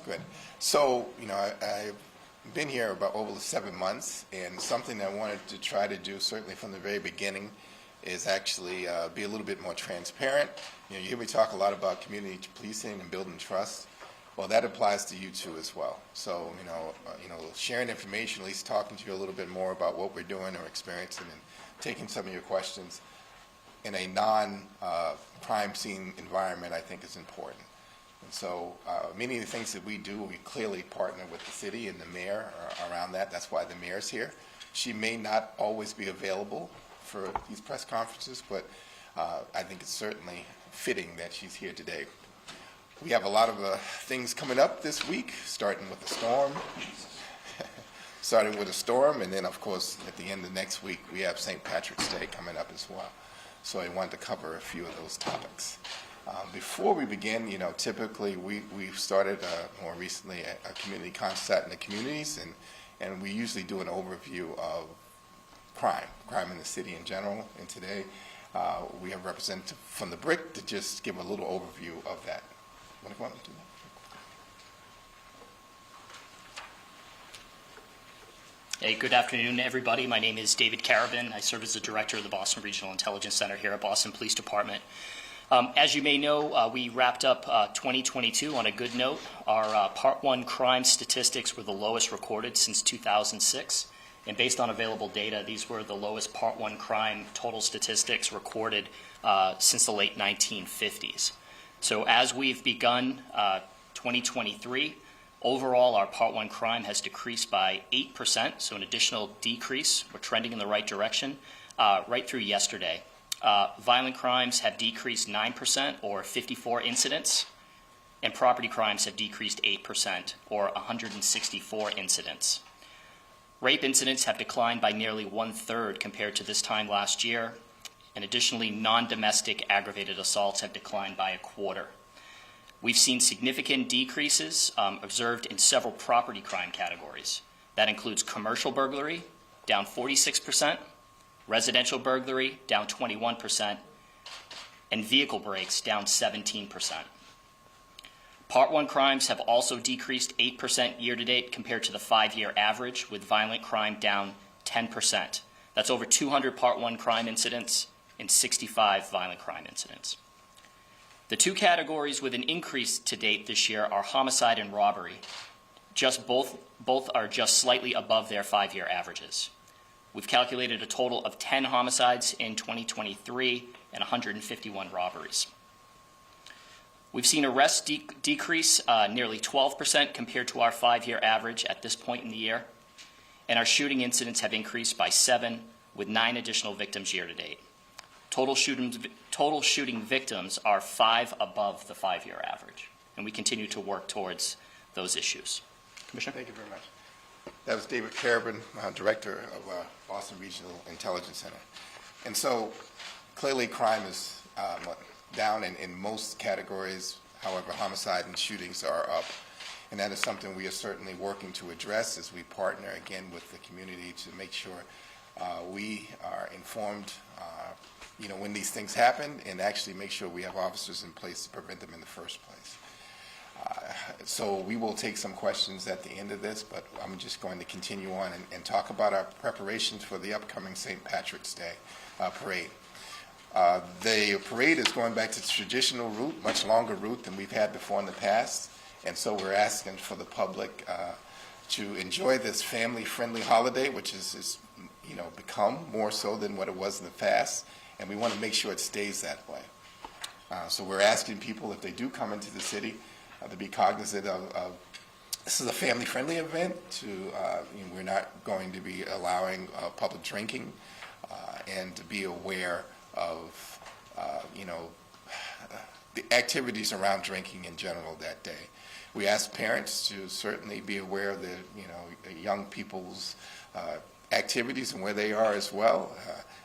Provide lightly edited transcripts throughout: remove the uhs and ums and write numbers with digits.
Good. So, I've been here about over 7 months, and something I wanted to try to do, certainly from the very beginning, is actually be a little bit more transparent. You hear me talk a lot about community policing and building trust. Well, that applies to you too as well. So, sharing information, at least talking to you a little bit more about what we're doing or experiencing, and taking some of your questions in a non-crime scene environment, I think is important. And so many of the things that we do, we clearly partner with the city and the mayor around that. That's why the mayor's here. She may not always be available for these press conferences, but I think it's certainly fitting that she's here today. We have a lot of things coming up this week, starting with the storm. And then, of course, at the end of next week, we have St. Patrick's Day coming up as well. So I wanted to cover a few of those topics. Before we begin, typically we've started more recently a community concert in the communities, and we usually do an overview of crime in the city in general. And today we have a representative from the BRIC to just give a little overview of that. Want to go on and do that? Hey, good afternoon, everybody. My name is David Carabin. I serve as the director of the Boston Regional Intelligence Center here at Boston Police Department. As you may know, we wrapped up 2022 on a good note. Our Part 1 crime statistics were the lowest recorded since 2006. And based on available data, these were the lowest Part 1 crime total statistics recorded since the late 1950s. So as we've begun 2023, overall our Part 1 crime has decreased by 8%, so an additional decrease. We're trending in the right direction right through yesterday. Violent crimes have decreased 9%, or 54 incidents, and property crimes have decreased 8%, or 164 incidents. Rape incidents have declined by nearly 1/3 compared to this time last year, and additionally, non-domestic aggravated assaults have declined by 1/4. We've seen significant decreases observed in several property crime categories. That includes commercial burglary, down 46%, residential burglary, down 21%, and vehicle breaks, down 17%. Part 1 crimes have also decreased 8% year-to-date compared to the 5-year average, with violent crime down 10%. That's over 200 Part 1 crime incidents and 65 violent crime incidents. The two categories with an increase to date this year are homicide and robbery. Both are just slightly above their 5-year averages. We've calculated a total of 10 homicides in 2023 and 151 robberies. We've seen arrests decrease nearly 12% compared to our 5-year average at this point in the year, and our shooting incidents have increased by 7, with 9 additional victims year-to-date. Total shooting victims are 5 above the 5-year average, and we continue to work towards those issues. Commissioner? Thank you very much. That was David Carabin, Director of Boston Regional Intelligence Center. And so clearly crime is down in most categories. However, homicide and shootings are up. And that is something we are certainly working to address as we partner again with the community to make sure we are informed when these things happen, and actually make sure we have officers in place to prevent them in the first place. So we will take some questions at the end of this, but I'm just going to continue on and talk about our preparations for the upcoming St. Patrick's Day parade. The parade is going back to the traditional route, much longer route than we've had before in the past, and so we're asking for the public to enjoy this family-friendly holiday, which is become more so than what it was in the past, and we want to make sure it stays that way. So we're asking people, if they do come into the city, to be cognizant of this is a family-friendly event. We're not going to be allowing public drinking, and to be aware of the activities around drinking in general that day. We ask parents to certainly be aware of the young people's activities and where they are as well,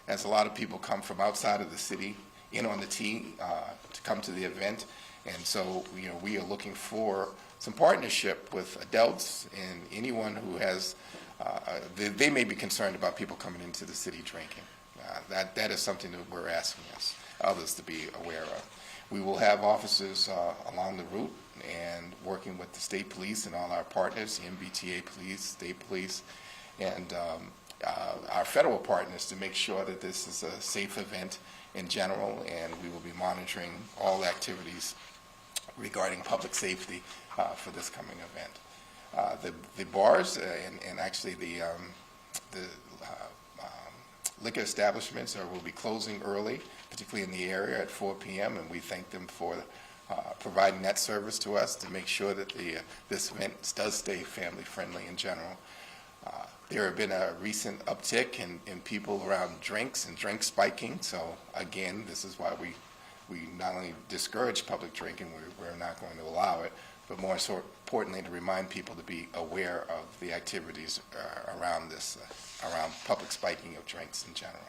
as a lot of people come from outside of the city in on the tee to come to the event. And so we are looking for some partnership with adults and anyone who has, they may be concerned about people coming into the city drinking. That is something that we're asking others to be aware of. We will have officers along the route and working with the state police and all our partners, the MBTA police, state police, and our federal partners to make sure that this is a safe event in general, and we will be monitoring all activities regarding public safety for this coming event. The bars and actually the liquor establishments will be closing early, particularly in the area at 4 p.m., and we thank them for providing that service to us to make sure that this event does stay family-friendly in general. There have been a recent uptick in people around drinks and drink spiking, so again, this is why we not only discourage public drinking, we're not going to allow it, but more so importantly to remind people to be aware of the activities around this, around public spiking of drinks in general.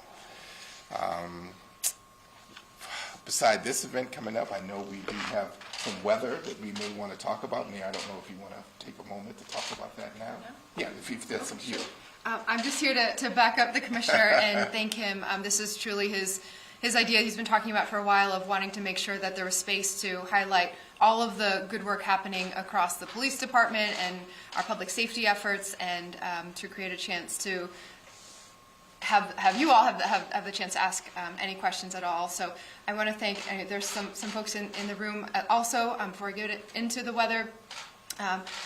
Beside this event coming up, I know we do have some weather that we may want to talk about. Mayor, I don't know if you want to take a moment to talk about that now. Yeah, if there's some here. I'm just here to back up the commissioner and thank him. This is truly his idea he's been talking about for a while of wanting to make sure that there was space to highlight all of the good work happening across the police department and our public safety efforts, and to create a chance to have you all have the chance to ask any questions at all. So I want to thank, there's some folks in the room also, before I get into the weather.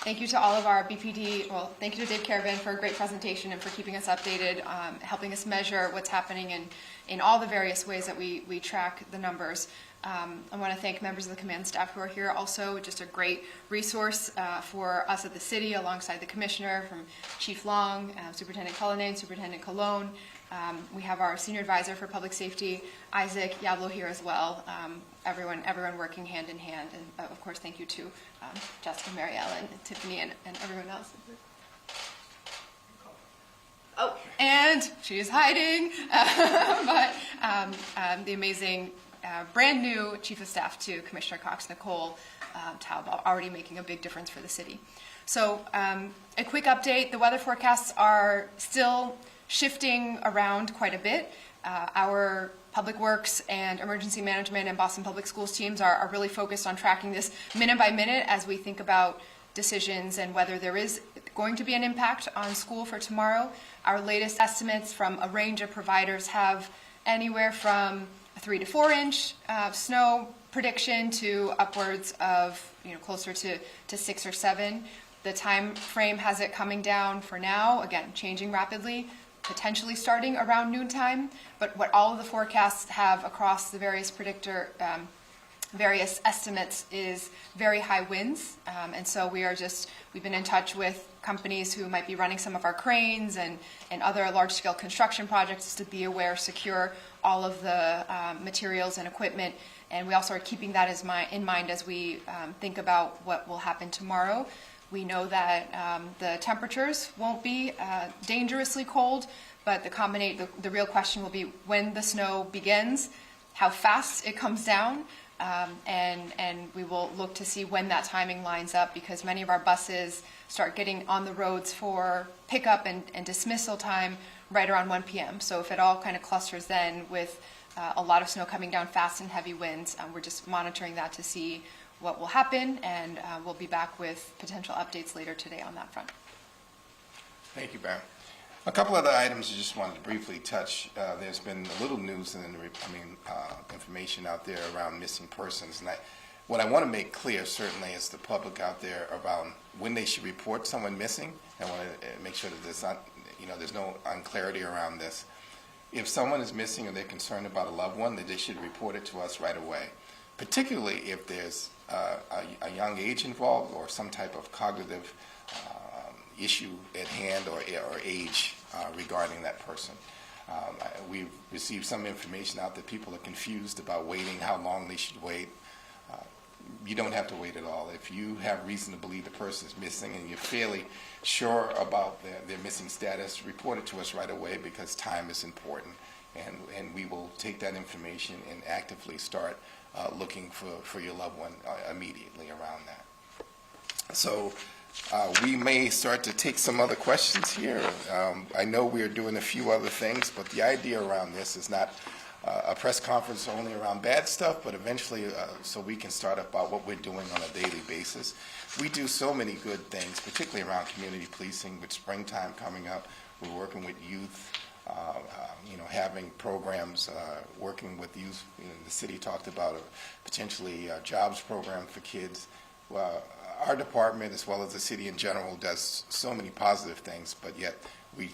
Thank you to all of our BPD, well, thank you to Dave Carabin for a great presentation and for keeping us updated, helping us measure what's happening in all the various ways that we track the numbers. I want to thank members of the command staff who are here also, just a great resource for us at the city alongside the commissioner, from Chief Long, Superintendent Cullinan, Superintendent Colon. We have our senior advisor for public safety, Isaac Yablo, here as well. Everyone working hand in hand, and of course thank you to Jessica, Mary Ellen, and Tiffany, and everyone else. Oh, and she's hiding, but the amazing brand new Chief of Staff to Commissioner Cox, Nicole Taub, already making a big difference for the city. So a quick update, the weather forecasts are still shifting around quite a bit. Our Public Works and Emergency Management and Boston Public Schools teams are really focused on tracking this minute by minute as we think about decisions and whether there is going to be an impact on school for tomorrow. Our latest estimates from a range of providers have anywhere from a 3 to 4 inch snow prediction to upwards of closer to 6 or 7. The time frame has it coming down for now, again, changing rapidly, potentially starting around noontime, but what all of the forecasts have across the various various estimates is very high winds, and so we've been in touch with companies who might be running some of our cranes and other large-scale construction projects to be aware, secure all of the materials and equipment, and we also are keeping that in mind as we think about what will happen tomorrow. We know that the temperatures won't be dangerously cold, but the real question will be when the snow begins, how fast it comes down, and we will look to see when that timing lines up, because many of our buses start getting on the roads for pickup and dismissal time right around 1 p.m. So if it all kind of clusters then with a lot of snow coming down fast and heavy winds, we're just monitoring that to see what will happen, and we'll be back with potential updates later today on that front. Thank you, Baron. A couple other items I just wanted to briefly touch. There's been a little news and information out there around missing persons, and what I want to make clear certainly is the public out there about when they should report someone missing. I want to make sure that there's no unclarity around this. If someone is missing or they're concerned about a loved one, that they should report it to us right away, particularly if there's a young age involved or some type of cognitive issue at hand or age regarding that person. We've received some information out that people are confused about waiting, how long they should wait. You don't have to wait at all. If you have reason to believe the person is missing and you're fairly sure about their missing status, report it to us right away, because time is important, and we will take that information and actively start looking for your loved one immediately around that. So we may start to take some other questions here. I know we are doing a few other things, but the idea around this is not a press conference only around bad stuff, but eventually so we can start about what we're doing on a daily basis. We do so many good things, particularly around community policing. With springtime coming up, we're working with youth, having programs, working with youth. The city talked about potentially a jobs program for kids. Well, our department, as well as the city in general, does so many positive things, but yet we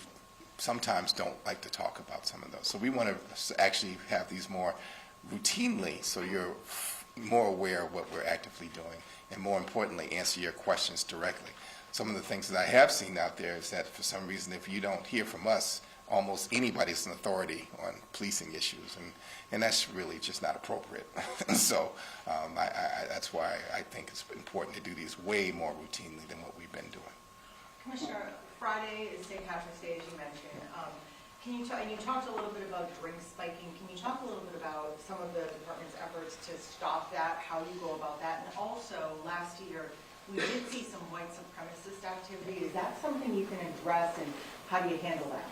sometimes don't like to talk about some of those. So we want to actually have these more routinely, so you're more aware of what we're actively doing, and more importantly, answer your questions directly. Some of the things that I have seen out there is that for some reason, if you don't hear from us, almost anybody's an authority on policing issues, and that's really just not appropriate. So that's why I think it's important to do these way more routinely than what we've been doing. Commissioner, Friday is St. Patrick's Day, as you mentioned. Can you and you talked a little bit about drink spiking. Can you talk a little bit about some of the department's efforts to stop that, how you go about that? And also, last year, we did see some white supremacist activity. Is that something you can address, and how do you handle that?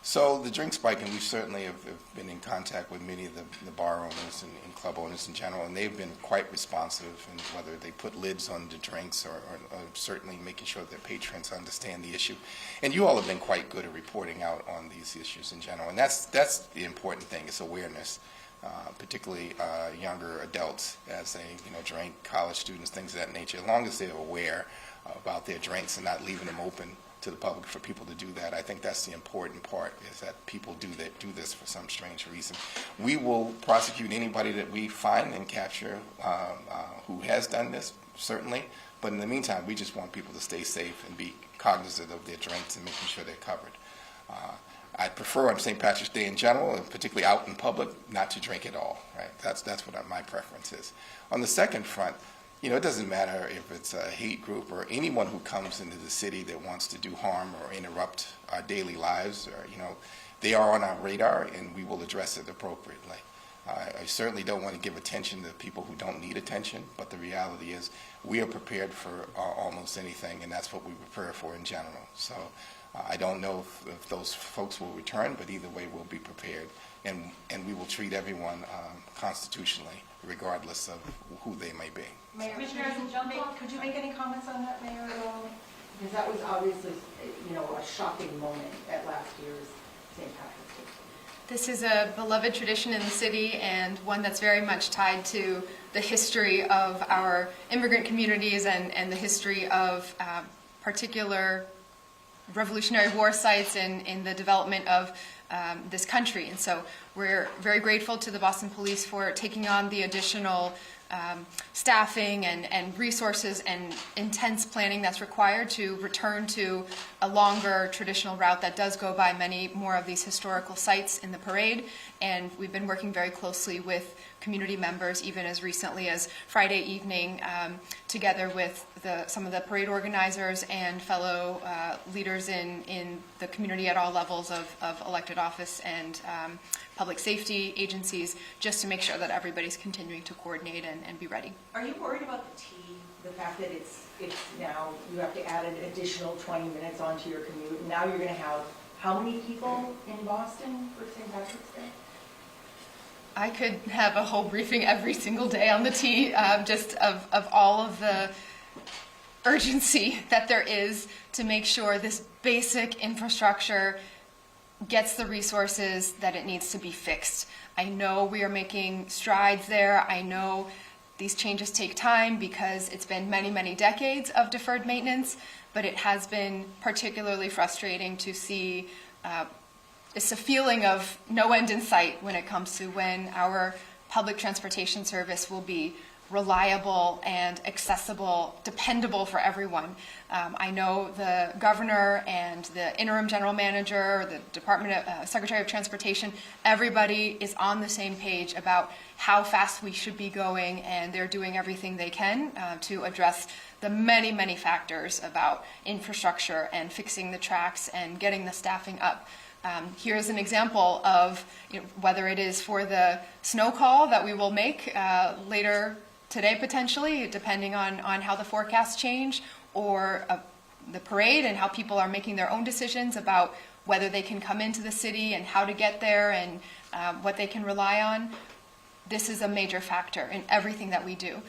So the drink spiking, we certainly have been in contact with many of the bar owners and club owners in general, and they've been quite responsive, and whether they put lids on the drinks or certainly making sure their patrons understand the issue. And you all have been quite good at reporting out on these issues in general, and that's the important thing, is awareness, particularly younger adults as they drink, college students, things of that nature. As long as they're aware about their drinks and not leaving them open to the public for people to do that. I think that's the important part, is that people do this for some strange reason. We will prosecute anybody that we find and capture who has done this, certainly, but in the meantime, we just want people to stay safe and be cognizant of their drinks and making sure they're covered. I prefer on St. Patrick's Day in general, and particularly out in public, not to drink at all, right? That's what my preference is. On the second front, it doesn't matter if it's a hate group or anyone who comes into the city that wants to do harm or interrupt our daily lives, or, they are on our radar, and we will address it appropriately. I certainly don't want to give attention to people who don't need attention, but the reality is we are prepared for almost anything, and that's what we prepare for in general. So I don't know if those folks will return, but either way we'll be prepared, and we will treat everyone constitutionally, regardless of who they may be. Mayor, could you make any comments on that, Mayor, at all? Because that was obviously, a shocking moment at last year's St. Patrick's Day. This is a beloved tradition in the city, and one that's very much tied to the history of our immigrant communities and the history of particular Revolutionary War sites in the development of this country. And so we're very grateful to the Boston Police for taking on the additional staffing and resources and intense planning that's required to return to a longer traditional route that does go by many more of these historical sites in the parade. And we've been working very closely with community members, even as recently as Friday evening, together with some of the parade organizers and fellow leaders in the community at all levels of elected office and public safety agencies, just to make sure that everybody's continuing to coordinate and be ready. Are you worried about the fact that it's now you have to add an additional 20 minutes onto your commute? Now you're going to have how many people in Boston for St. Patrick's Day? I could have a whole briefing every single day on the T, just of all of the urgency that there is to make sure this basic infrastructure gets the resources that it needs to be fixed. I know we are making strides there. I know these changes take time because it's been many, many decades of deferred maintenance, but it has been particularly frustrating to see it's a feeling of no end in sight when it comes to when our public transportation service will be reliable and accessible, dependable for everyone. I know the governor and the interim general manager, the Department of Secretary of Transportation, everybody is on the same page about how fast we should be going, and they're doing everything they can to address the many, many factors about infrastructure and fixing the tracks and getting the staffing up. Here's an example of whether it is for the snow call that we will make later today, potentially, depending on how the forecasts change, or the parade and how people are making their own decisions about whether they can come into the city and how to get there, and what they can rely on, this is a major factor in everything that we do.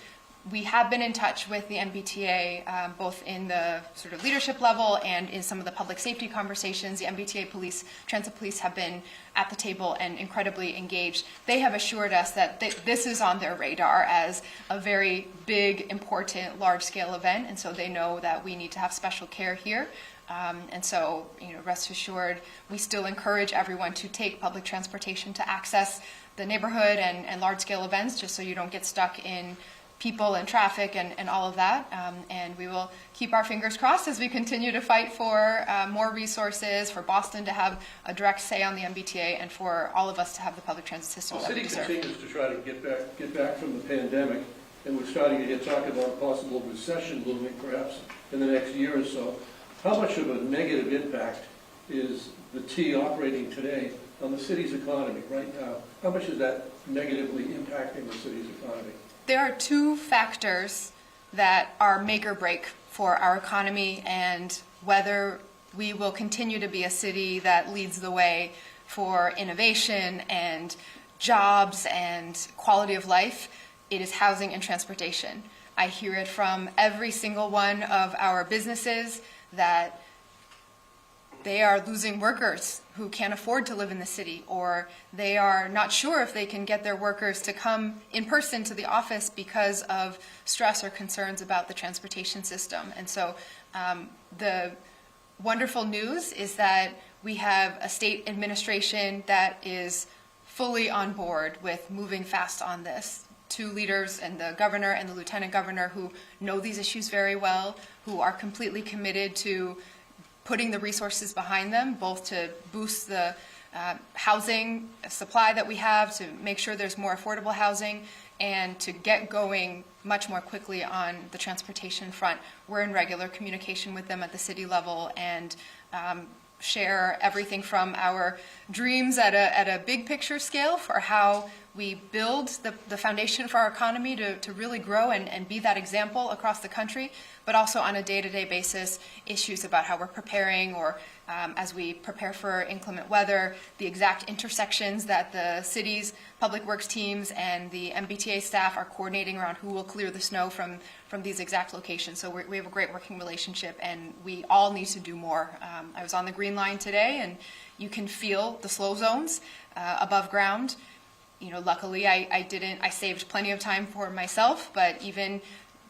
We have been in touch with the MBTA, both in the sort of leadership level and in some of the public safety conversations. The MBTA police, transit police have been at the table and incredibly engaged. They have assured us that this is on their radar as a very big, important, large-scale event, and so they know that we need to have special care here. And so, rest assured, we still encourage everyone to take public transportation to access the neighborhood and large-scale events, just so you don't get stuck in people and traffic and all of that. And we will keep our fingers crossed as we continue to fight for more resources, for Boston to have a direct say on the MBTA, and for all of us to have the public transit system The that we city deserve. continues to try to get back from the pandemic, and we're starting to hear talk about possible recession looming perhaps in the next year or so. How much of a negative impact is the T operating today on the city's economy right now? How much is that negatively impacting the city's economy? There are two factors that are make or break for our economy and whether we will continue to be a city that leads the way for innovation and jobs and quality of life. It is housing and transportation. I hear it from every single one of our businesses that they are losing workers who can't afford to live in the city, or they are not sure if they can get their workers to come in person to the office because of stress or concerns about the transportation system. And so the wonderful news is that we have a state administration that is fully on board with moving fast on this. Two leaders, and the governor and the lieutenant governor, who know these issues very well, who are completely committed to putting the resources behind them, both to boost the housing supply that we have, to make sure there's more affordable housing, and to get going much more quickly on the transportation front. We're in regular communication with them at the city level and share everything from our dreams at a big picture scale for how we build the foundation for our economy to really grow and be that example across the country, but also on a day-to-day basis, issues about how we're preparing, or as we prepare for inclement weather, the exact intersections that the city's public works teams and the MBTA staff are coordinating around who will clear the snow from these exact locations. So we have a great working relationship, and we all need to do more. I was on the Green Line today, and you can feel the slow zones above ground. Luckily I saved plenty of time for myself, but even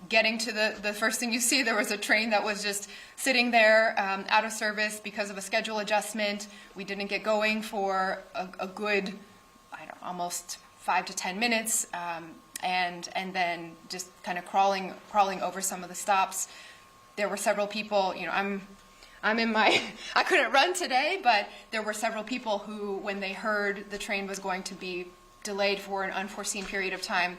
getting to the first thing you see, there was a train that was just sitting there out of service because of a schedule adjustment. We didn't get going for a good, almost 5 to 10 minutes, and then just kind of crawling over some of the stops. There were several people, I'm in my, I couldn't run today, but there were several people who, when they heard the train was going to be delayed for an unforeseen period of time,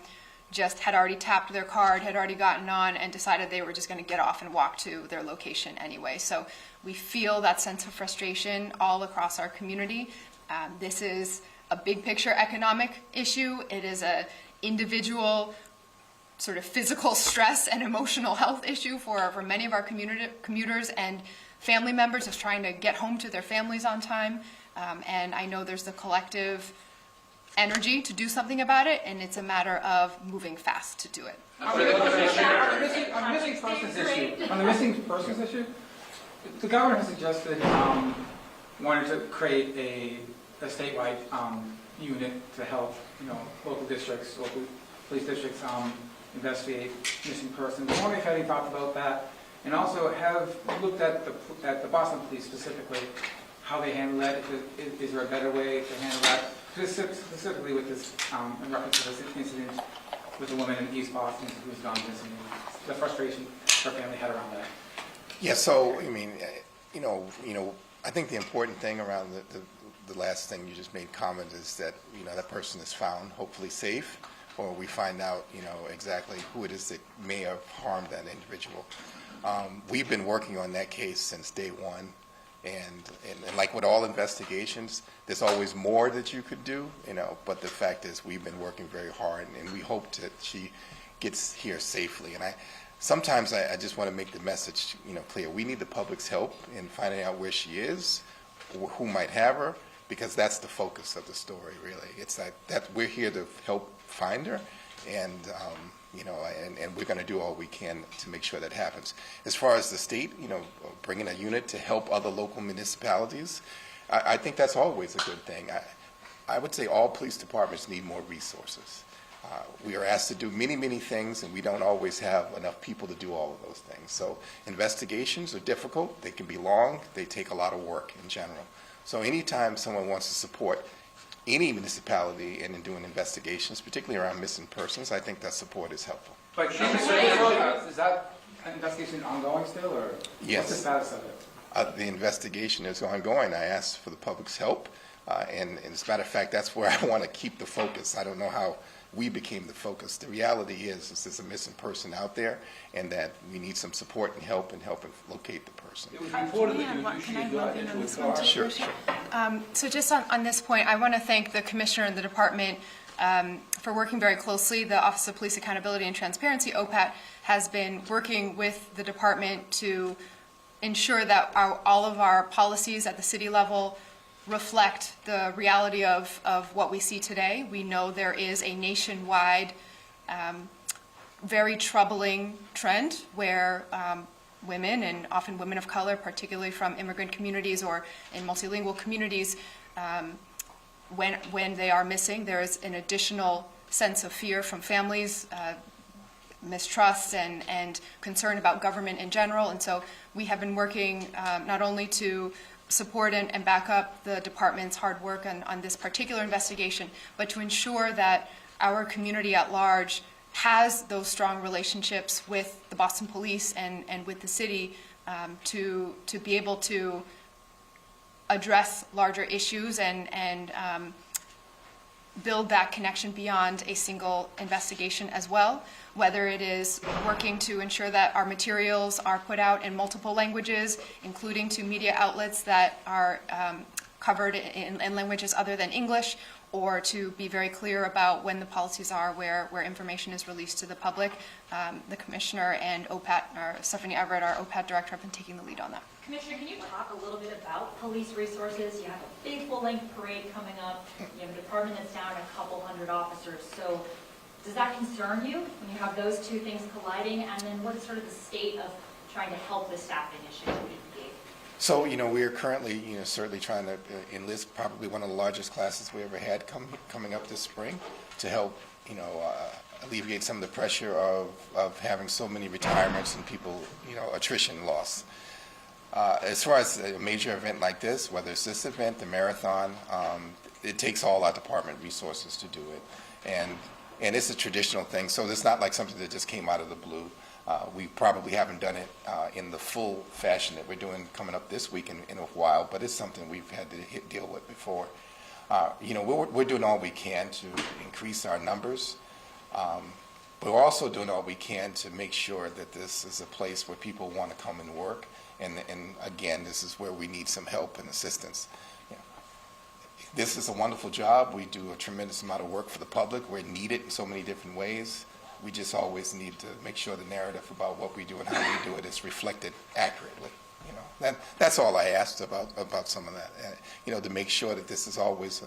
just had already tapped their card, had already gotten on, and decided they were just going to get off and walk to their location anyway. So we feel that sense of frustration all across our community. This is a big picture economic issue. It is an individual sort of physical stress and emotional health issue for many of our commuters and family members, just trying to get home to their families on time. And I know there's the collective energy to do something about it, and it's a matter of moving fast to do it. On the missing persons issue, the governor has suggested wanting to create a statewide unit to help local districts, local police districts investigate missing persons. I wonder if you had any thoughts about that, and also have looked at the Boston police specifically, how they handle that. Is there a better way to handle that? Specifically with this, in reference to this incident with the woman in East Boston who's gone missing, the frustration her family had around that. Yeah, so, I think the important thing around the last thing you just made comment is that, that person is found, hopefully safe, or we find out, exactly who it is that may have harmed that individual. We've been working on that case since day one. And like with all investigations, there's always more that you could do, but the fact is we've been working very hard, and we hope that she gets here safely. And sometimes I just want to make the message, clear. We need the public's help in finding out where she is, who might have her, because that's the focus of the story, really. It's that we're here to help find her, and and we're going to do all we can to make sure that happens. As far as the state, bringing a unit to help other local municipalities, I think that's always a good thing. I would say all police departments need more resources. We are asked to do many, many things, and we don't always have enough people to do all of those things. So investigations are difficult. They can be long. They take a lot of work in general. So anytime someone wants to support any municipality in doing investigations, particularly around missing persons, I think that support is helpful. But is that investigation ongoing still, or Yes. what's the status of it? The investigation is ongoing. I asked for the public's help, and as a matter of fact, that's where I want to keep the focus. I don't know how we became the focus. The reality is there's a missing person out there, and that we need some support and help in locate the person. It was reported that you Can I usually got hop in on into a this one car. too? Sure, Commissioner? sure. So just on this point, I want to thank the Commissioner and the Department for working very closely. The Office of Police Accountability and Transparency, OPAT, has been working with the Department to ensure that all of our policies at the city level reflect the reality of what we see today. We know there is a nationwide, very troubling trend where women, and often women of color, particularly from immigrant communities or in multilingual communities, when they are missing, there is an additional sense of fear from families, mistrust and concern about government in general. And so we have been working not only to support and back up the department's hard work on this particular investigation, but to ensure that our community at large has those strong relationships with the Boston Police and with the city to be able to address larger issues and build that connection beyond a single investigation as well, whether it is working to ensure that our materials are put out in multiple languages, including to media outlets that are covered in languages other than English, or to be very clear about when the policies are where information is released to the public. The Commissioner and OPAT, or Stephanie Everett, our OPAT Director, have been taking the lead on that. Commissioner, can you talk a little bit about police resources? You have a big full-length parade coming up. You have a department that's down a couple hundred officers. So does that concern you when you have those two things colliding? And then what's sort of the state of trying to help the staffing issue that we gave? So, we are currently, certainly trying to enlist probably one of the largest classes we ever had coming up this spring to help, alleviate some of the pressure of having so many retirements and people, attrition loss. As far as a major event like this, whether it's this event, the marathon, it takes all our department resources to do it. And it's a traditional thing, so it's not like something that just came out of the blue. We probably haven't done it in the full fashion that we're doing coming up this week in a while, but it's something we've had to deal with before. We're doing all we can to increase our numbers. But we're also doing all we can to make sure that this is a place where people want to come and work. And again, this is where we need some help and assistance. This is a wonderful job. We do a tremendous amount of work for the public. We're needed in so many different ways. We just always need to make sure the narrative about what we do and how we do it is reflected accurately. That's all I asked about some of that. To make sure that this is always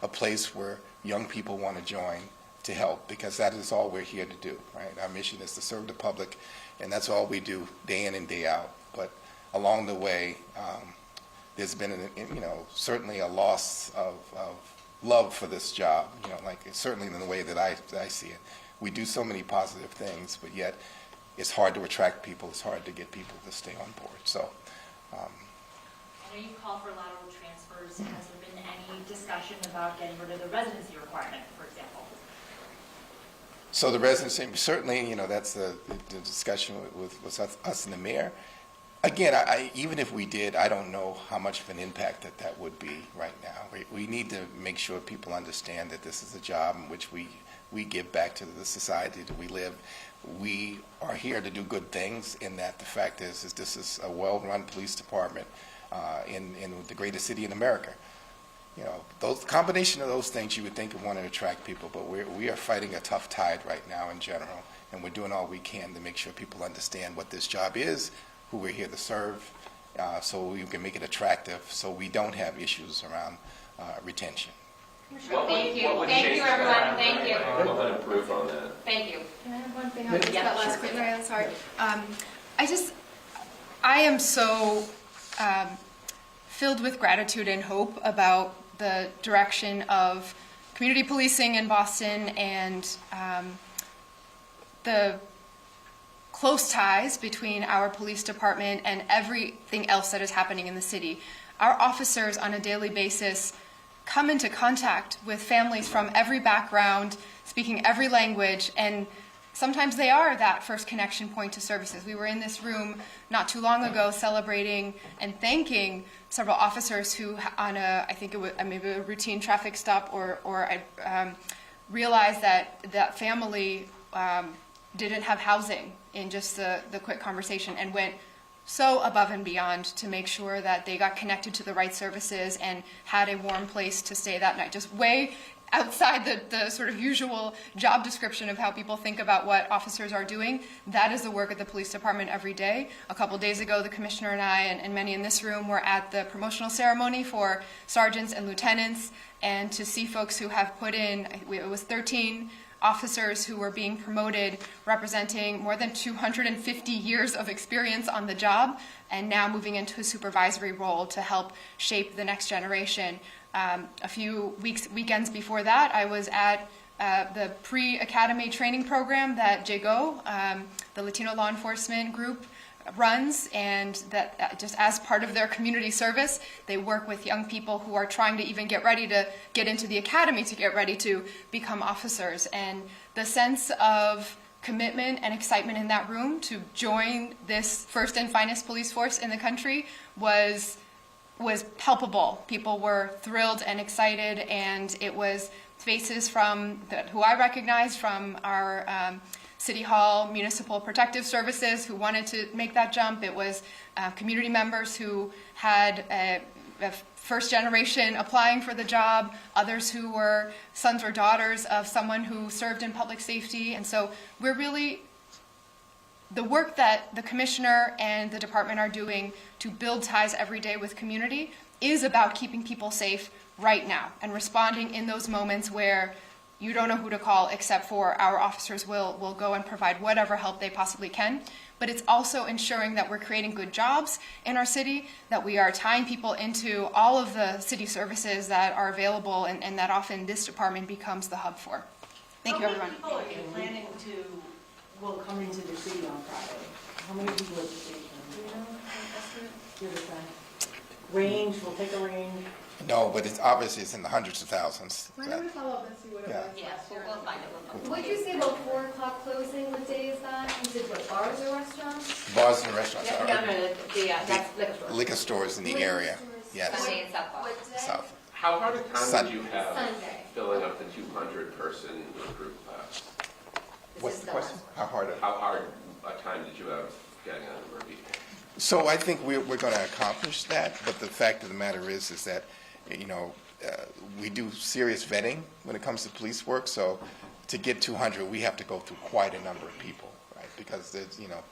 a place where young people want to join to help, because that is all we're here to do, right? Our mission is to serve the public, and that's all we do day in and day out. But along the way, there's been, certainly a loss of love for this job, certainly in the way that I see it. We do so many positive things, but yet it's hard to attract people. It's hard to get people to stay on board. So, I know you called for lateral transfers. Has there been any discussion about getting rid of the residency requirement, for example? So the residency, certainly, that's the discussion with us and the mayor. Again, even if we did, I don't know how much of an impact that would be right now. We need to make sure people understand that this is a job in which we give back to the society that we live. We are here to do good things, and that the fact is this is a well-run police department in the greatest city in America. Those combination of those things you would think would want to attract people, but we are fighting a tough tide right now in general, and we're doing all we can to make sure people understand what this job is, who we're here to serve, so we can make it attractive, so we don't have issues around retention. Thank you, everyone, thank you. What would improve on that? Thank you. Can I have one thing on just Yeah, that last sure. quick, Mary Ellen, sorry. I am so filled with gratitude and hope about the direction of community policing in Boston and the close ties between our police department and everything else that is happening in the city. Our officers on a daily basis come into contact with families from every background, speaking every language, and sometimes they are that first connection point to services. We were in this room not too long ago celebrating and thanking several officers who, on I think it was maybe a routine traffic stop, or I realized that that family didn't have housing in just the quick conversation, and went so above and beyond to make sure that they got connected to the right services and had a warm place to stay that night. Just way outside the sort of usual job description of how people think about what officers are doing. That is the work of the police department every day. A couple days ago, the commissioner and I, and many in this room, were at the promotional ceremony for sergeants and lieutenants, and to see folks who have put in, it was 13 officers who were being promoted, representing more than 250 years of experience on the job, and now moving into a supervisory role to help shape the next generation. A few weekends before that, I was at the pre-academy training program that JGO, the Latino law enforcement group, runs, and that just as part of their community service, they work with young people who are trying to even get ready to get into the academy, to get ready to become officers. And the sense of commitment and excitement in that room to join this first and finest police force in the country was palpable. People were thrilled and excited, and it was faces from who I recognized from our City Hall Municipal Protective Services who wanted to make that jump. It was community members who had a first generation applying for the job, others who were sons or daughters of someone who served in public safety. And so we're really, the work that the commissioner and the department are doing to build ties every day with community is about keeping people safe right now and responding in those moments where you don't know who to call, except for our officers will go and provide whatever help they possibly can. But it's also ensuring that we're creating good jobs in our city, that we are tying people into all of the city services that are available, and that often this department becomes the hub for. Thank you, everyone. How many people are you planning to, will come into the city on Friday? How many people at the station? Do you know an estimate? Give us a range, we'll take a range. No, but it's obviously it's in the hundreds of thousands. Why don't we follow up and see what it Yeah. was? Yeah, we'll find it. What'd you say about 4 o'clock closing? What day is that? You said what, bars or restaurants? Bars and restaurants No, are that's liquor store. liquor stores in the Liquor area. stores. Yes, Sunday and South Bar. What day? south. How hard a time Sun- would you have Sunday. filling up the 200-person group class? What's the question? How hard? How hard a time did you have getting a number of people? So I think we're going to accomplish that, but the fact of the matter is that, you know, we do serious vetting when it comes to police work. So to get 200, we have to go through quite a number of people, right? Because there's, you know,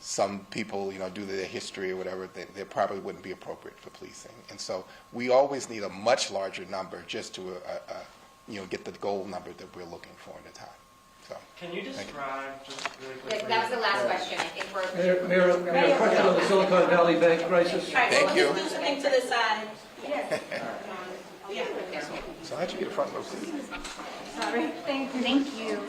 some people, you know, due to their history or whatever, they probably wouldn't be appropriate for policing. And so we always need a much larger number just to, you know, get the goal number that we're looking for at a time. So. Can you describe, just really quickly? That was the last question, I think we're. Mayor, a question on the Silicon Valley Bank crisis. Thank you. Something to the side. So how'd you get a front row seat? Sorry. Thank you. Thank you.